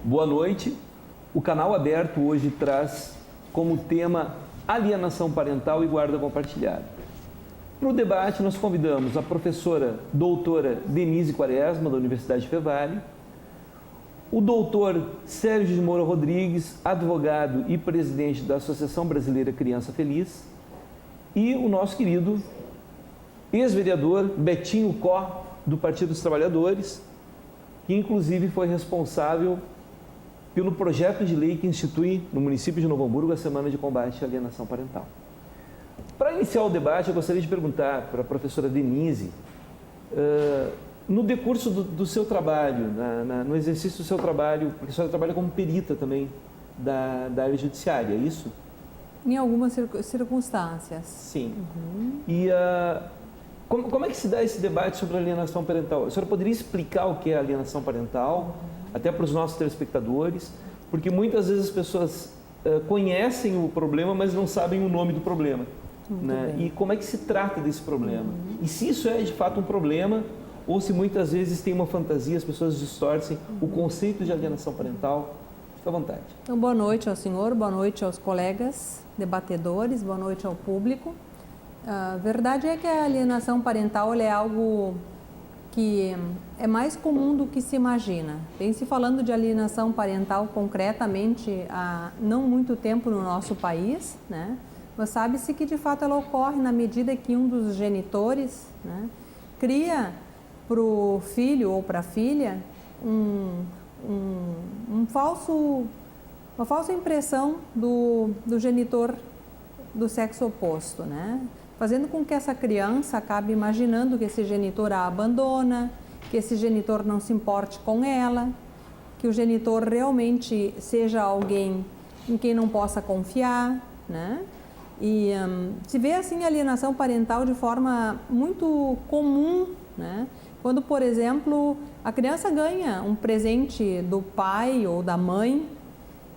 Boa noite. O canal aberto hoje traz como tema alienação parental e guarda compartilhada. Para o debate, nós convidamos a professora doutora Denise Quaresma, da Universidade Fevale, o doutor Sérgio de Moura Rodrigues, advogado e presidente da Associação Brasileira Criança Feliz, e o nosso querido ex-vereador Betinho Có, do Partido dos Trabalhadores, que inclusive foi responsável pelo projeto de lei que institui no município de Novo Hamburgo a Semana de Combate à Alienação Parental. Para iniciar o debate, eu gostaria de perguntar para a professora Denise, no decurso do seu trabalho, no exercício do seu trabalho, porque a senhora trabalha como perita também da área judiciária, é isso? Em algumas circunstâncias. Sim. E como é que se dá esse debate sobre alienação parental? A senhora poderia explicar o que é alienação parental, até para os nossos telespectadores, porque muitas vezes as pessoas conhecem o problema, mas não sabem o nome do problema. Né? E como é que se trata desse problema? E se isso é de fato um problema, ou se muitas vezes tem uma fantasia, as pessoas distorcem o conceito de alienação parental. Fique à vontade. Então, boa noite ao senhor, boa noite aos colegas debatedores, boa noite ao público. A verdade é que a alienação parental é algo que é mais comum do que se imagina. Vem se falando de alienação parental concretamente há não muito tempo no nosso país, né? Mas sabe-se que de fato ela ocorre na medida que um dos genitores, né, cria para o filho ou para a filha uma falsa impressão do genitor do sexo oposto, né? Fazendo com que essa criança acabe imaginando que esse genitor a abandona, que esse genitor não se importe com ela, que o genitor realmente seja alguém em quem não possa confiar, né? E se vê assim a alienação parental de forma muito comum, né? Quando, por exemplo, a criança ganha um presente do pai ou da mãe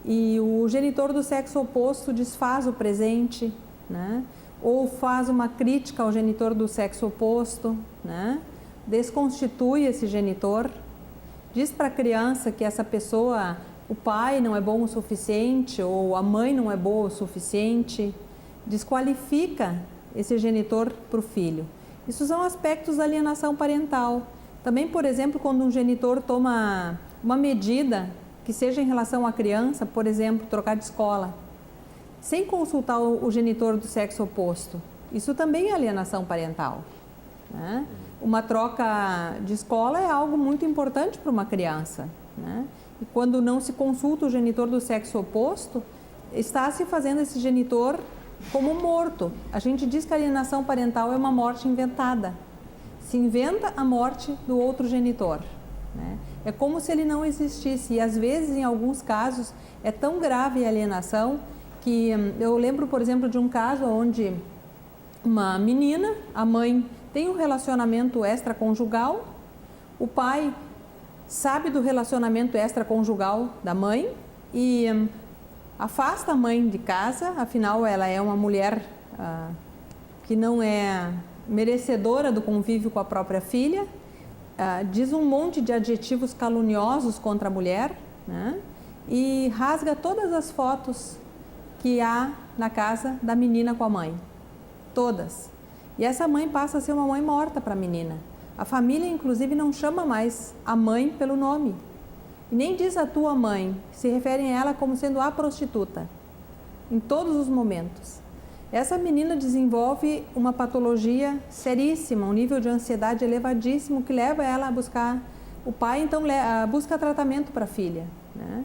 e o genitor do sexo oposto desfaz o presente, né? Ou faz uma crítica ao genitor do sexo oposto, né? Desconstitui esse genitor, diz para a criança que essa pessoa, o pai não é bom o suficiente ou a mãe não é boa o suficiente, desqualifica esse genitor para o filho. Isso são aspectos da alienação parental. Também, por exemplo, quando um genitor toma uma medida que seja em relação à criança, por exemplo, trocar de escola, sem consultar o genitor do sexo oposto. Isso também é alienação parental, né? Uma troca de escola é algo muito importante para uma criança, né? E quando não se consulta o genitor do sexo oposto, está se fazendo esse genitor como morto. A gente diz que a alienação parental é uma morte inventada. Se inventa a morte do outro genitor, né? É como se ele não existisse. E às vezes, em alguns casos, é tão grave a alienação que eu lembro, por exemplo, de um caso onde uma menina, a mãe tem um relacionamento extraconjugal, o pai sabe do relacionamento extraconjugal da mãe e afasta a mãe de casa, afinal ela é uma mulher que não é merecedora do convívio com a própria filha, diz um monte de adjetivos caluniosos contra a mulher, né? E rasga todas as fotos que há na casa da menina com a mãe, todas. E essa mãe passa a ser uma mãe morta para a menina. A família, inclusive, não chama mais a mãe pelo nome. E nem diz a tua mãe, se referem a ela como sendo a prostituta, em todos os momentos. Essa menina desenvolve uma patologia seríssima, um nível de ansiedade elevadíssimo que leva ela a buscar, o pai então busca tratamento para a filha, né?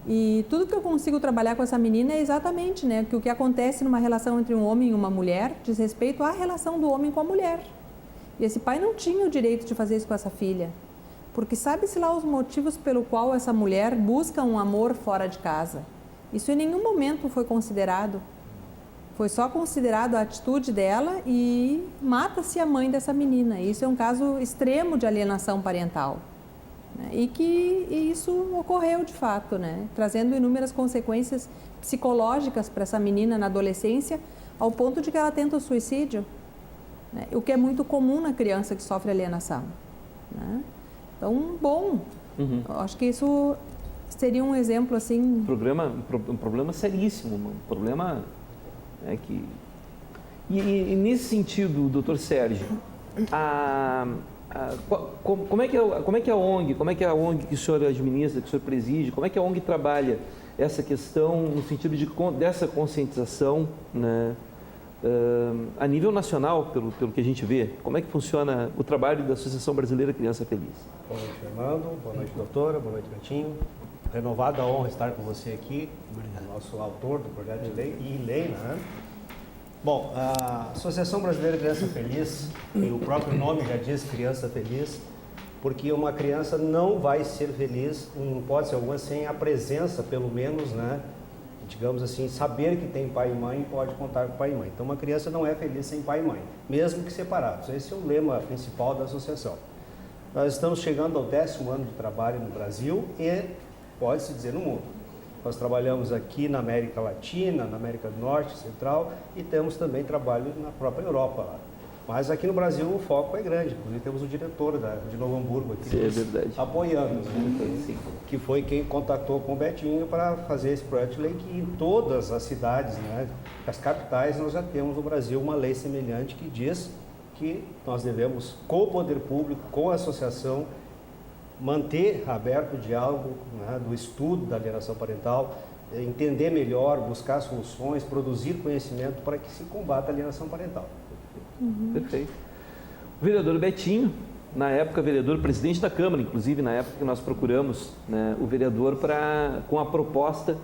E tudo que eu consigo trabalhar com essa menina é exatamente, né, que o que acontece numa relação entre um homem e uma mulher diz respeito à relação do homem com a mulher. E esse pai não tinha o direito de fazer isso com essa filha. porque sabe-se lá os motivos pelo qual essa mulher busca um amor fora de casa. Isso em nenhum momento foi considerado. Foi só considerado a atitude dela e mata-se a mãe dessa menina. Isso é um caso extremo de alienação parental. Né? E isso ocorreu de fato, né? Trazendo inúmeras consequências psicológicas para essa menina na adolescência, ao ponto de que ela tenta o suicídio, né? O que é muito comum na criança que sofre alienação. Né? Então, bom, acho que isso seria um exemplo assim... Um problema seríssimo, um problema que... E nesse sentido, doutor Sérgio, como é que a ONG que o senhor administra, que o senhor preside, como é que a ONG trabalha essa questão no sentido dessa conscientização, né, a nível nacional, pelo que a gente vê? Como é que funciona o trabalho da Associação Brasileira Criança Feliz? Boa noite, Fernando. Boa noite, doutora. Boa noite, Betinho. Renovada a honra estar com você aqui, nosso autor do projeto de lei e lei, né? Bom, a Associação Brasileira Criança Feliz, e o próprio nome já diz Criança Feliz, porque uma criança não vai ser feliz, em hipótese alguma, sem a presença, pelo menos, né? Digamos assim, saber que tem pai e mãe e pode contar com pai e mãe. Então, uma criança não é feliz sem pai e mãe, mesmo que separados. Esse é o lema principal da associação. Nós estamos chegando ao 10º ano de trabalho no Brasil e, pode-se dizer, no mundo. Nós trabalhamos aqui na América Latina, na América do Norte, Central, e temos também trabalho na própria Europa lá. Mas aqui no Brasil o foco é grande, inclusive temos o diretor de Novo Hamburgo aqui apoiando, né? Que foi quem contatou com o Betinho para fazer esse projeto de lei, que em todas as cidades, né, as capitais, nós já temos no Brasil uma lei semelhante que diz que nós devemos, com o poder público, com a associação, manter aberto o diálogo, né, do estudo da alienação parental, entender melhor, buscar soluções, produzir conhecimento para que se combata a alienação parental. Perfeito. O vereador Betinho, na época vereador, presidente da Câmara, inclusive na época que nós procuramos, né, o vereador com a proposta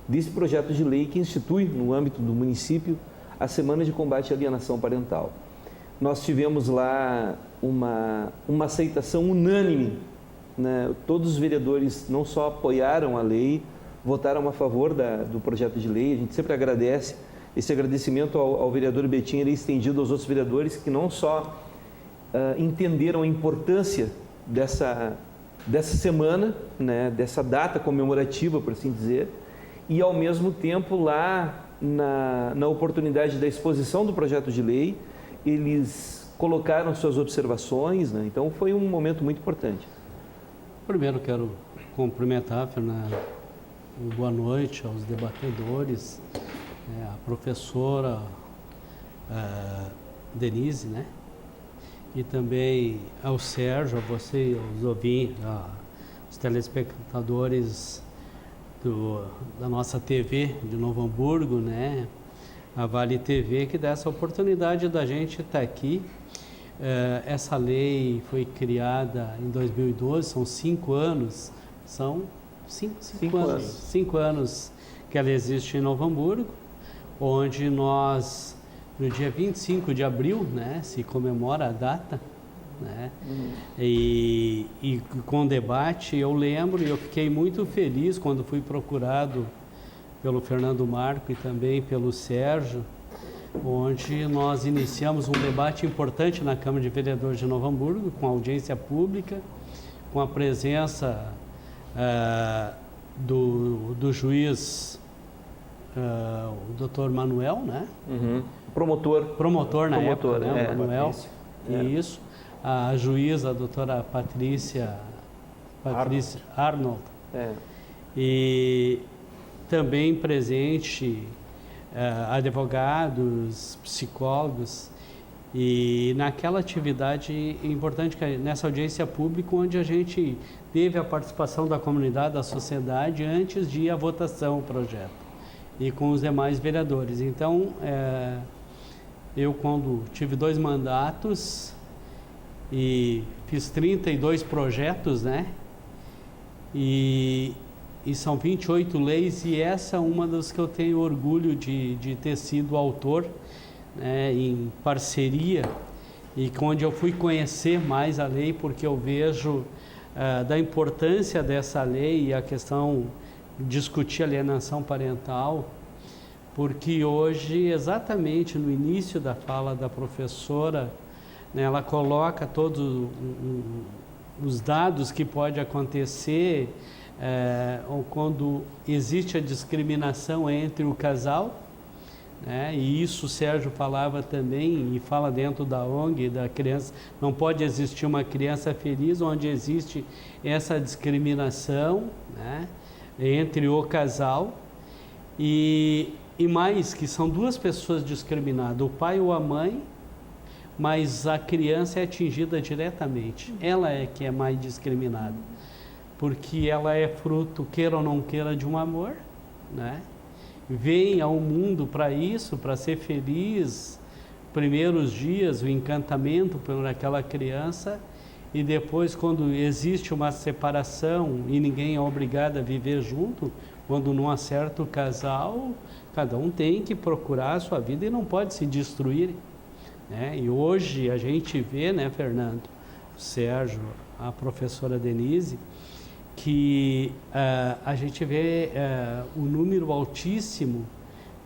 desse projeto de lei que institui no âmbito do município a Semana de Combate à Alienação Parental. Nós tivemos lá uma aceitação unânime, né? Todos os vereadores não só apoiaram a lei, votaram a favor do projeto de lei. A gente sempre agradece. Esse agradecimento ao vereador Betinho ele é estendido aos outros vereadores que não só entenderam a importância dessa semana, né, dessa data comemorativa, por assim dizer, e ao mesmo tempo lá na oportunidade da exposição do projeto de lei, eles colocaram suas observações, né? Então foi um momento muito importante. Primeiro quero cumprimentar, Fernando, boa noite aos debatedores, a professora Denise, né? E também ao Sérgio, a você e aos ouvintes, os telespectadores da nossa TV de Novo Hamburgo, né? A Vale TV, que dá essa oportunidade da gente estar aqui. Essa lei foi criada em 2012, são 5 anos, são 5 anos que ela existe em Novo Hamburgo, onde nós, no dia 25 de abril, né, se comemora a data, né, e com debate, eu lembro, e eu fiquei muito feliz quando fui procurado pelo Fernando Marco e também pelo Sérgio, onde nós iniciamos um debate importante na Câmara de Vereadores de Novo Hamburgo, com audiência pública, com a presença do juiz, o doutor Manuel, né? Promotor na época, né? Manuel, isso. A juíza, a doutora Patrícia Arnold. E também presente advogados, psicólogos, e naquela atividade importante, nessa audiência pública, onde a gente teve a participação da comunidade, da sociedade, antes de ir à votação do projeto, e com os demais vereadores. Então, eu quando tive 2 mandatos e fiz 32 projetos, né, e são 28 leis, e essa é uma das que eu tenho orgulho de ter sido autor, né, em parceria, e onde eu fui conhecer mais a lei, porque eu vejo da importância dessa lei e a questão de discutir alienação parental, porque hoje, exatamente no início da fala da professora, né, ela coloca todos os dados que pode acontecer quando existe a discriminação entre o casal, né, e isso o Sérgio falava também, e fala dentro da ONG, da criança, não pode existir uma criança feliz onde existe essa discriminação, né, entre o casal, e mais que são duas pessoas discriminadas, o pai ou a mãe, mas a criança é atingida diretamente. Ela é que é mais discriminada, porque ela é fruto, queira ou não queira, de um amor, né? Vem ao mundo para isso, para ser feliz, primeiros dias, o encantamento por aquela criança, e depois, quando existe uma separação e ninguém é obrigado a viver junto, quando não acerta o casal, cada um tem que procurar a sua vida e não pode se destruir, né? E hoje a gente vê, né, Fernando, o Sérgio, a professora Denise, que a gente vê o número altíssimo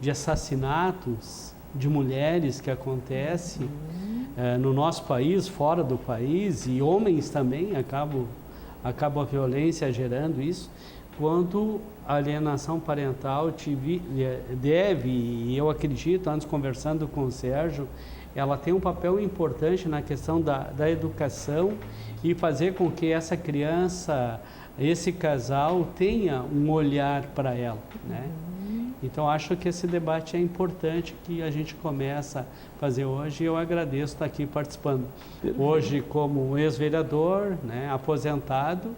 de assassinatos de mulheres que acontece no nosso país, fora do país, e homens também acabam a violência gerando isso, quando a alienação parental deve, e eu acredito, antes conversando com o Sérgio, ela tem um papel importante na questão da educação e fazer com que essa criança, esse casal, tenha um olhar para ela, né? Então, acho que esse debate é importante, que a gente começa a fazer hoje, e eu agradeço estar aqui participando. Hoje, como ex-vereador, né, aposentado,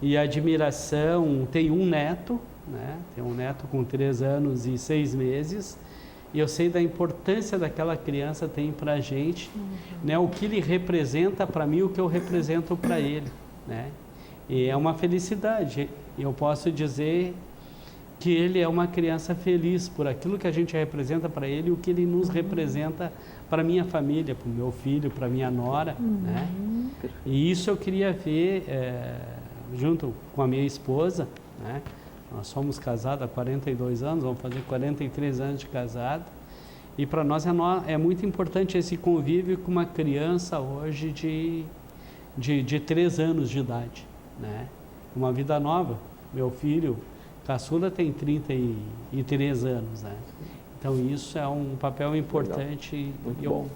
e admiração, tenho um neto, né? Tenho um neto com 3 anos e 6 meses, e eu sei da importância daquela criança tem para a gente, né? O que ele representa para mim, o que eu represento para ele, né? E é uma felicidade. Eu posso dizer que ele é uma criança feliz por aquilo que a gente representa para ele, o que ele nos representa para minha família, para o meu filho, para minha nora, né? E isso eu queria ver junto com a minha esposa, né? Nós somos casados há 42 anos, vamos fazer 43 anos de casado, e para nós é muito importante esse convívio com uma criança hoje de 3 anos de idade, né? Uma vida nova. Meu filho caçula tem 33 anos, né? Então isso é um papel importante. Muito eu bom.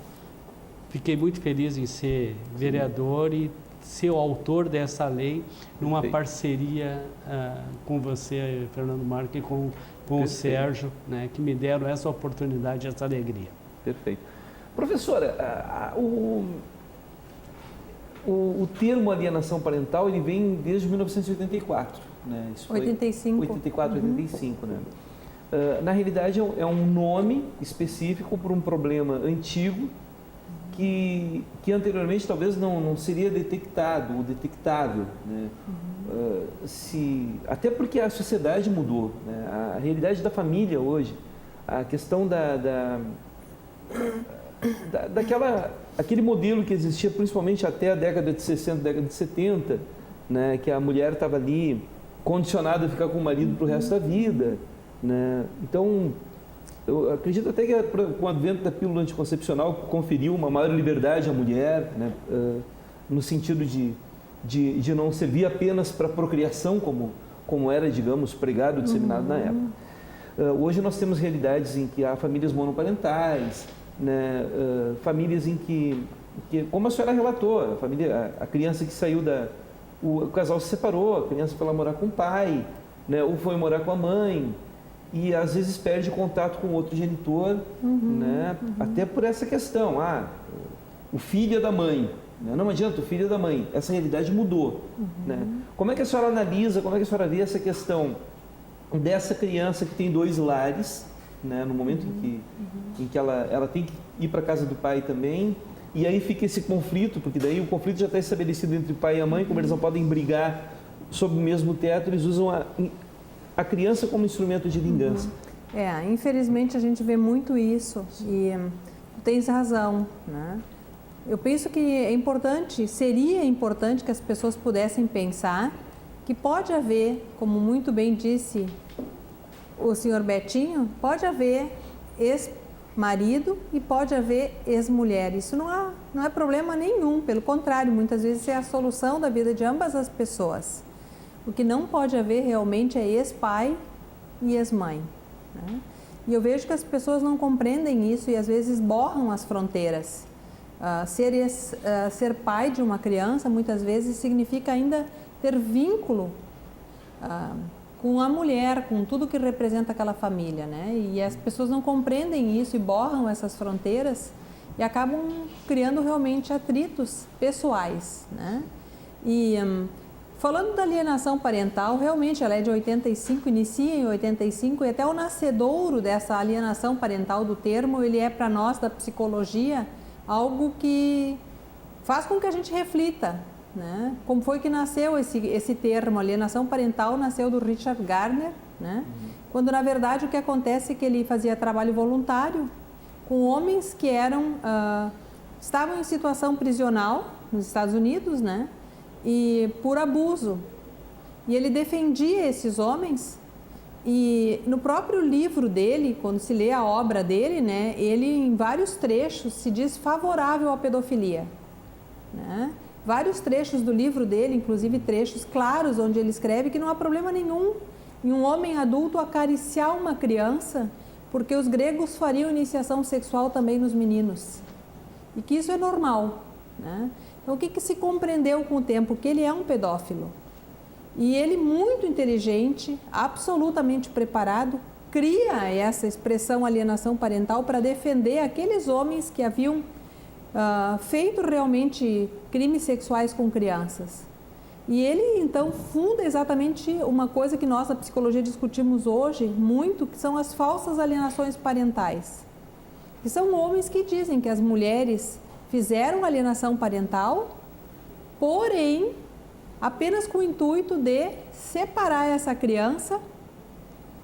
Fiquei muito feliz em ser vereador e ser o autor dessa lei numa parceria com você, Fernando Marques, e com o Sérgio, né, que me deram essa oportunidade, essa alegria. Perfeito. Professora, o termo alienação parental, ele vem desde 1984, né? Isso foi 85. 84, 85, né? Na realidade, é um nome específico para um problema antigo que anteriormente talvez não seria detectado ou detectável, né? Até porque a sociedade mudou, né? A realidade da família hoje, a questão aquele modelo que existia principalmente até a década de 60, década de 70, né? Que a mulher estava ali condicionada a ficar com o marido para o resto da vida, né? Então, eu acredito até que com o advento da pílula anticoncepcional conferiu uma maior liberdade à mulher, né? No sentido de não servir apenas para procriação, como era, digamos, pregado, disseminado na época. Hoje nós temos realidades em que há famílias monoparentais, né? Famílias em que, como a senhora relatou, a criança que saiu o casal se separou, a criança foi lá morar com o pai, né? Ou foi morar com a mãe, e às vezes perde contato com outro genitor, né? Até por essa questão, o filho é da mãe, né? Não adianta, o filho é da mãe, essa realidade mudou, né? Como é que a senhora analisa, como é que a senhora vê essa questão dessa criança que tem 2 lares, né? No momento em que ela tem que ir para a casa do pai também, e aí fica esse conflito, porque daí o conflito já está estabelecido entre o pai e a mãe, como eles não podem brigar sob o mesmo teto, eles usam a criança como instrumento de vingança. Infelizmente a gente vê muito isso, e tu tens razão, né? eu penso que é importante, seria importante que as pessoas pudessem pensar que pode haver, como muito bem disse o senhor Betinho, pode haver ex-marido e pode haver ex-mulher. Isso não é problema nenhum, pelo contrário, muitas vezes é a solução da vida de ambas as pessoas. O que não pode haver realmente é ex-pai e ex-mãe, né? E eu vejo que as pessoas não compreendem isso e às vezes borram as fronteiras. Ser pai de uma criança muitas vezes significa ainda ter vínculo com a mulher, com tudo que representa aquela família, né? E as pessoas não compreendem isso e borram essas fronteiras e acabam criando realmente atritos pessoais, né? E falando da alienação parental, realmente ela é de 85, inicia em 85 e até o nascedouro dessa alienação parental do termo, ele é para nós da psicologia algo que faz com que a gente reflita, né? Como foi que nasceu esse termo, alienação parental, nasceu do Richard Gardner, né? Quando na verdade o que acontece é que ele fazia trabalho voluntário com homens que estavam em situação prisional nos Estados Unidos, né? E por abuso. E ele defendia esses homens e no próprio livro dele, quando se lê a obra dele, né, ele em vários trechos se diz favorável à pedofilia, né? Vários trechos do livro dele, inclusive trechos claros onde ele escreve que não há problema nenhum em um homem adulto acariciar uma criança, porque os gregos fariam iniciação sexual também nos meninos e que isso é normal, né? Então, o que se compreendeu com o tempo? Que ele é um pedófilo. E ele, muito inteligente, absolutamente preparado, cria essa expressão alienação parental para defender aqueles homens que haviam feito realmente crimes sexuais com crianças. E ele, então, funda exatamente uma coisa que nós, da psicologia, discutimos hoje muito, que são as falsas alienações parentais. Que são homens que dizem que as mulheres fizeram alienação parental, porém, apenas com o intuito de separar essa criança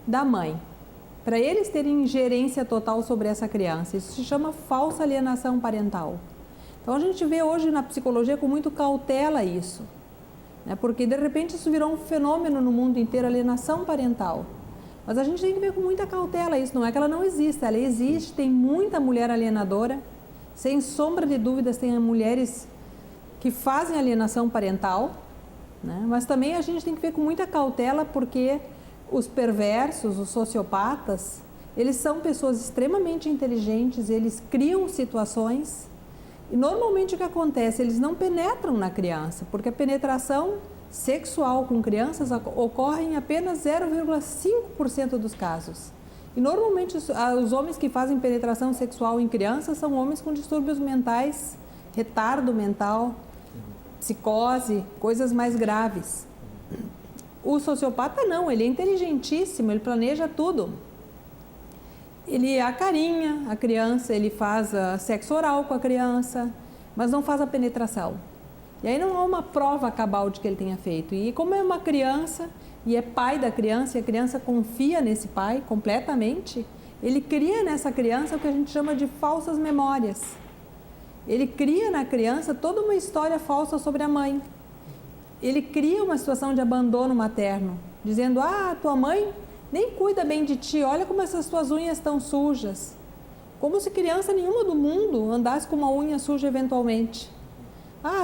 da mãe, para eles terem ingerência total sobre essa criança. Isso se chama falsa alienação parental. Então, a gente vê hoje na psicologia com muito cautela isso, né? Porque de repente isso virou um fenômeno no mundo inteiro, alienação parental. Mas a gente tem que ver com muita cautela isso, não é que ela não exista, ela existe, tem muita mulher alienadora. Sem sombra de dúvidas, tem mulheres que fazem alienação parental, né? Mas também a gente tem que ver com muita cautela porque os perversos, os sociopatas, eles são pessoas extremamente inteligentes, eles criam situações e normalmente o que acontece, eles não penetram na criança, porque a penetração sexual com crianças ocorre em apenas 0,5% dos casos. E normalmente os homens que fazem penetração sexual em crianças são homens com distúrbios mentais, retardo mental, psicose, coisas mais graves. O sociopata não, ele é inteligentíssimo, ele planeja tudo. Ele acarinha a criança, ele faz sexo oral com a criança, mas não faz a penetração. E aí não há uma prova cabal de que ele tenha feito. E como é uma criança e é pai da criança, e a criança confia nesse pai completamente, ele cria nessa criança o que a gente chama de falsas memórias. Ele cria na criança toda uma história falsa sobre a mãe. Ele cria uma situação de abandono materno, dizendo, tua mãe nem cuida bem de ti, olha como essas tuas unhas estão sujas. Como se criança nenhuma do mundo andasse com uma unha suja eventualmente.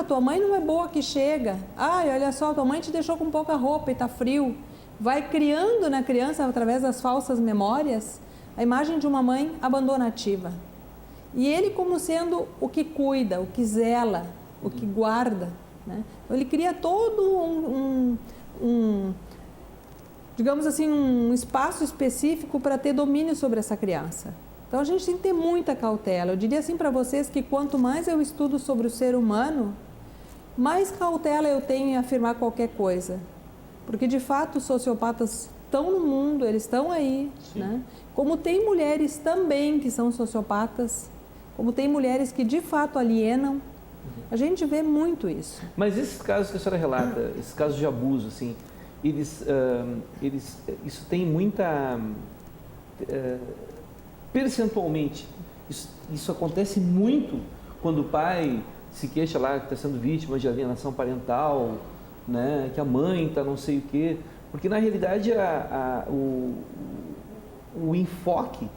Tua mãe não é boa que chega. Olha só, tua mãe te deixou com pouca roupa e está frio. Vai criando na criança, através das falsas memórias, a imagem de uma mãe abandonativa. E ele como sendo o que cuida, o que zela, o que guarda, né? Então, ele cria todo digamos assim, um espaço específico para ter domínio sobre essa criança. Então, a gente tem que ter muita cautela. Eu diria assim para vocês que quanto mais eu estudo sobre o ser humano, mais cautela eu tenho em afirmar qualquer coisa. Porque, de fato, os sociopatas estão no mundo, eles estão aí, né? Como tem mulheres também que são sociopatas, como tem mulheres que, de fato, alienam. A gente vê muito isso. Mas esses casos que a senhora relata, esses casos de abuso, assim, isso tem muita... percentualmente, isso acontece muito quando o pai se queixa lá que está sendo vítima de alienação parental, né, que a mãe está não sei o quê, porque na realidade o enfoque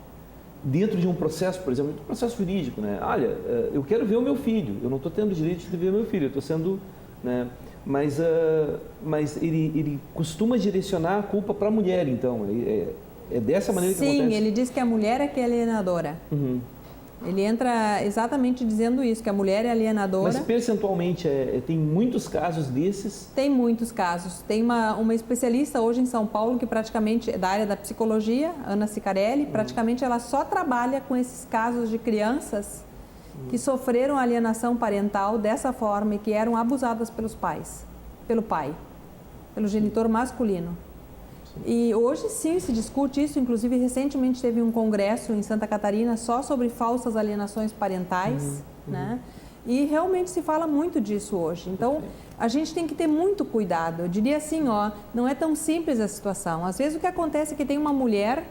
dentro de um processo, por exemplo, um processo jurídico, né? Olha, eu quero ver o meu filho, eu não estou tendo direito de ver o meu filho, eu estou sendo, né? Mas ele costuma direcionar a culpa para a mulher, então, é dessa maneira que acontece? Sim, ele diz que a mulher é que é alienadora. Uhum. Ele entra exatamente dizendo isso, que a mulher é alienadora. Mas percentualmente tem muitos casos desses? Tem muitos casos. Tem uma especialista hoje em São Paulo que praticamente, da área da psicologia, Ana Cicarelli, praticamente ela só trabalha com esses casos de crianças que sofreram alienação parental dessa forma e que eram abusadas pelos pais, pelo pai, pelo genitor masculino. E hoje sim se discute isso, inclusive recentemente teve um congresso em Santa Catarina só sobre falsas alienações parentais, né? E realmente se fala muito disso hoje. Então, a gente tem que ter muito cuidado. Eu diria assim, não é tão simples a situação. Às vezes o que acontece é que tem uma mulher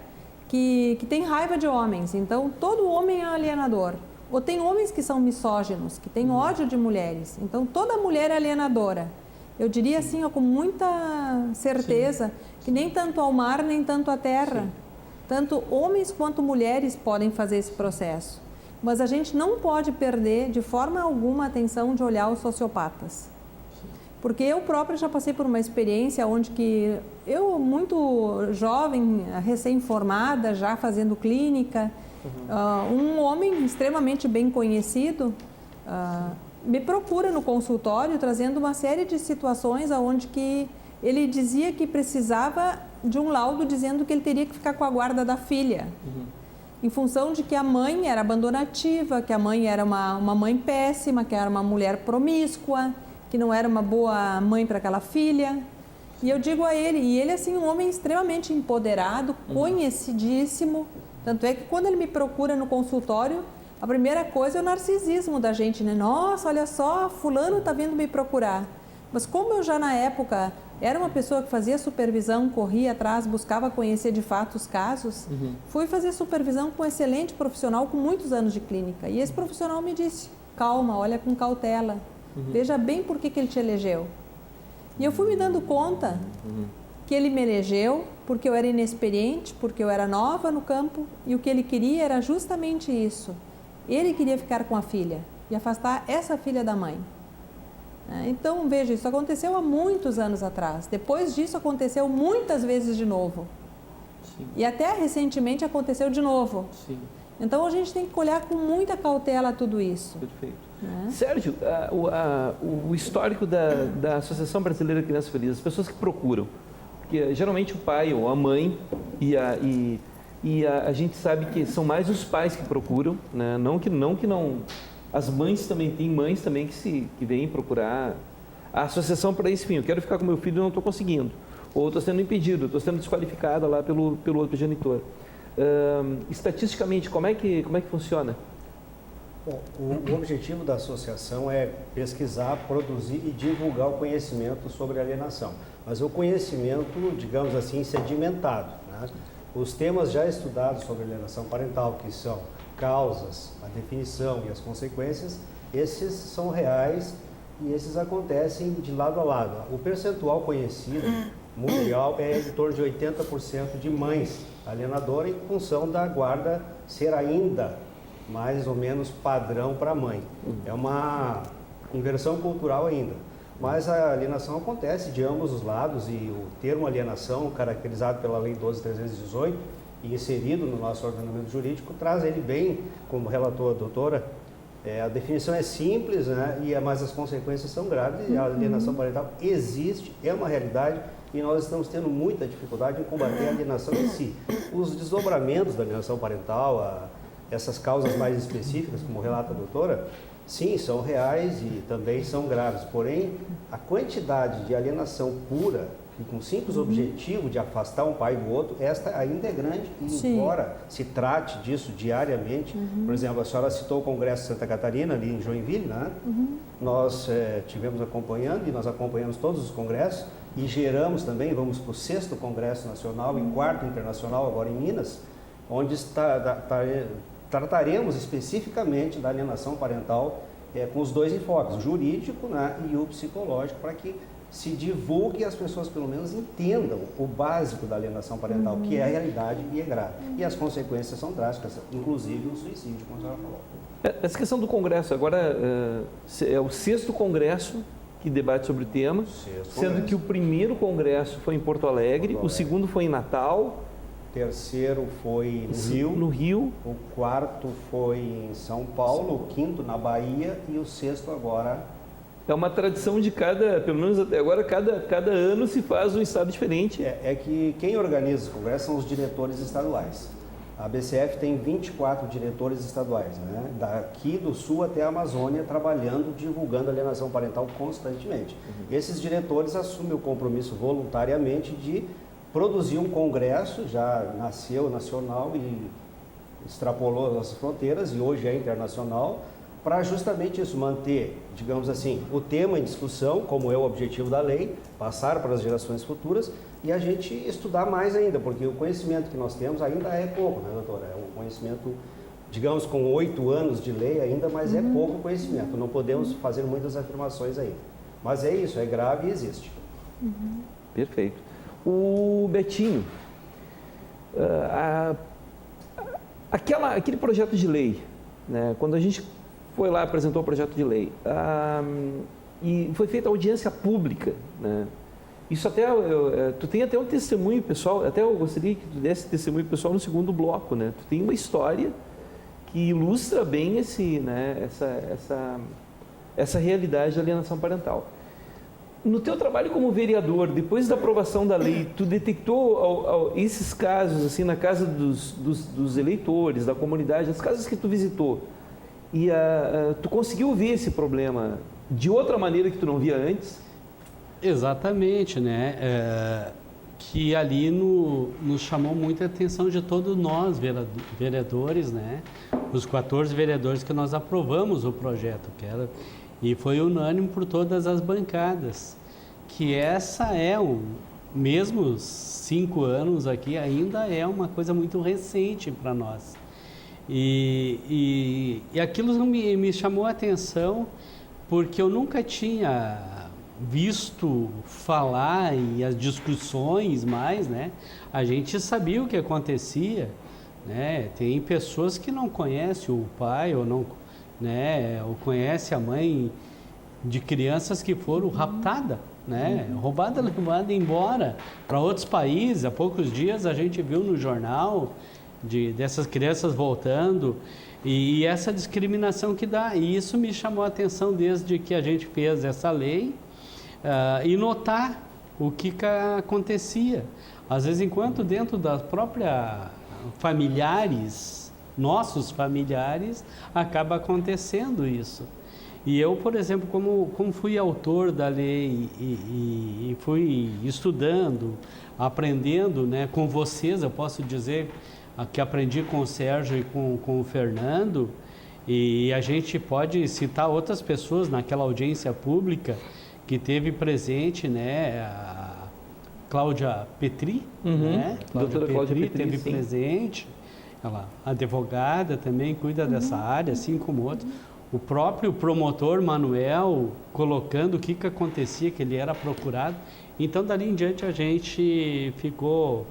que tem raiva de homens, então todo homem é alienador. Ou tem homens que são misóginos, que têm ódio de mulheres, então toda mulher é alienadora. Eu diria assim, com muita certeza, que nem tanto ao mar, nem tanto à terra. Tanto homens quanto mulheres podem fazer esse processo. Mas a gente não pode perder de forma alguma a atenção de olhar os sociopatas. Porque eu própria já passei por uma experiência onde que eu, muito jovem, recém-formada, já fazendo clínica, um homem extremamente bem conhecido me procura no consultório trazendo uma série de situações onde que ele dizia que precisava de um laudo dizendo que ele teria que ficar com a guarda da filha. Em função de que a mãe era abandonativa, que a mãe era uma mãe péssima, que era uma mulher promíscua, que não era uma boa mãe para aquela filha. E eu digo a ele, e ele assim, um homem extremamente empoderado, conhecidíssimo, tanto é que quando ele me procura no consultório, a primeira coisa é o narcisismo da gente, né? Nossa, olha só, fulano está vindo me procurar. Mas como eu já na época era uma pessoa que fazia supervisão, corria atrás, buscava conhecer de fato os casos, fui fazer supervisão com um excelente profissional com muitos anos de clínica. E esse profissional me disse, calma, olha com cautela, veja bem por que ele te elegeu. E eu fui me dando conta que ele me elegeu porque eu era inexperiente, porque eu era nova no campo, e o que ele queria era justamente isso. Ele queria ficar com a filha e afastar essa filha da mãe. Então, veja, isso aconteceu há muitos anos atrás. Depois disso, aconteceu muitas vezes de novo. Sim. E até recentemente aconteceu de novo. Sim. Então, a gente tem que olhar com muita cautela tudo isso. Perfeito. Sérgio, o histórico da Associação Brasileira de Crianças Felizes, as pessoas que procuram, porque geralmente o pai ou a mãe e a gente sabe que são mais os pais que procuram, né? Não. As mães também, tem mães também que vêm procurar a associação para esse fim. Eu quero ficar com meu filho e não estou conseguindo. Ou estou sendo impedido, estou sendo desqualificada lá pelo outro genitor. Estatisticamente, como é que funciona? Bom, o objetivo da associação é pesquisar, produzir e divulgar o conhecimento sobre alienação. Mas o conhecimento, digamos assim, sedimentado, né? Os temas já estudados sobre alienação parental, que são causas, a definição e as consequências, esses são reais e esses acontecem de lado a lado. O percentual conhecido mundial é de torno de 80% de mães alienadoras em função da guarda ser ainda mais ou menos padrão para a mãe. É uma inversão cultural ainda. Mas a alienação acontece de ambos os lados e o termo alienação, caracterizado pela Lei 12.318 e inserido no nosso ordenamento jurídico, traz ele bem, como relatou a doutora. A definição é simples, né? Mas as consequências são graves e a alienação parental existe, é uma realidade e nós estamos tendo muita dificuldade em combater a alienação em si. Os desdobramentos da alienação parental, essas causas mais específicas, como relata a doutora, sim, são reais e também são graves. Porém, a quantidade de alienação pura e com simples objetivo de afastar um pai do outro, esta ainda é grande e embora se trate disso diariamente, por exemplo, a senhora citou o Congresso de Santa Catarina, ali em Joinville, né? Nós tivemos acompanhando e nós acompanhamos todos os congressos e geramos também, vamos para o 6º Congresso Nacional e 4º Internacional agora em Minas, onde trataremos especificamente da alienação parental com os dois enfoques, o jurídico, né, e o psicológico, para que se divulgue e as pessoas pelo menos entendam o básico da alienação parental, que é a realidade e é grave. E as consequências são drásticas, inclusive o suicídio, como a senhora falou. Essa questão do Congresso, agora é o 6º Congresso que debate sobre o tema, sendo que o primeiro Congresso foi em Porto Alegre, o segundo foi em Natal, o terceiro foi no Rio, o quarto foi em São Paulo, o quinto na Bahia e o sexto agora. É uma tradição de pelo menos até agora, cada ano se faz um estado diferente. É que quem organiza os congressos são os diretores estaduais. A BCF tem 24 diretores estaduais, né? Daqui do sul até a Amazônia, trabalhando, divulgando alienação parental constantemente. Esses diretores assumem o compromisso voluntariamente de produzir um congresso, já nasceu nacional e extrapolou as fronteiras, e hoje é internacional, para justamente isso, manter, digamos assim, o tema em discussão, como é o objetivo da lei, passar para as gerações futuras e a gente estudar mais ainda, porque o conhecimento que nós temos ainda é pouco, né, doutora? É um conhecimento, digamos, com 8 anos de lei ainda, mas é pouco conhecimento, não podemos fazer muitas afirmações ainda. Mas é isso, é grave e existe. Perfeito. O Betinho, aquele projeto de lei, né, quando a gente foi lá, apresentou o projeto de lei, e foi feita audiência pública, né? Isso até, tu tem até um testemunho pessoal, até eu gostaria que tu desse testemunho pessoal no segundo bloco, né? Tu tem uma história que ilustra bem essa realidade de alienação parental. No teu trabalho como vereador, depois da aprovação da lei, tu detectou esses casos, assim, na casa dos eleitores, da comunidade, as casas que tu visitou, e tu conseguiu ver esse problema de outra maneira que tu não via antes? Exatamente, né? Que ali nos chamou muita atenção de todos nós, vereadores, né? Os 14 vereadores que nós aprovamos o projeto, e foi unânime por todas as bancadas, que essa mesmo 5 anos aqui, ainda é uma coisa muito recente para nós. E aquilo me chamou a atenção, porque eu nunca tinha visto falar e as discussões mais, né? A gente sabia o que acontecia, né? Tem pessoas que não conhecem o pai ou não, né? Ou conhece a mãe de crianças que foram raptadas, né? Roubada, levada embora para outros países. Há poucos dias a gente viu no jornal dessas crianças voltando, e essa discriminação que dá. E isso me chamou a atenção desde que a gente fez essa lei, e notar o que acontecia. Às vezes, enquanto dentro das próprias familiares, nossos familiares, acaba acontecendo isso. E eu, por exemplo, como fui autor da lei e fui estudando, aprendendo, né, com vocês, eu posso dizer que aprendi com o Sérgio e com o Fernando, e a gente pode citar outras pessoas naquela audiência pública que teve presente, né, a Cláudia Petri, né? Doutora Cláudia Petri teve presente, ela, advogada também, cuida dessa área, assim como outros. O próprio promotor Manuel colocando o que acontecia, que ele era procurado. Então, dali em diante, a gente ficou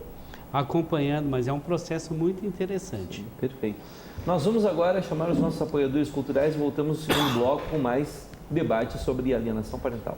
acompanhando, mas é um processo muito interessante. Perfeito. Nós vamos agora chamar os nossos apoiadores culturais e voltamos no segundo bloco com mais debate sobre alienação parental.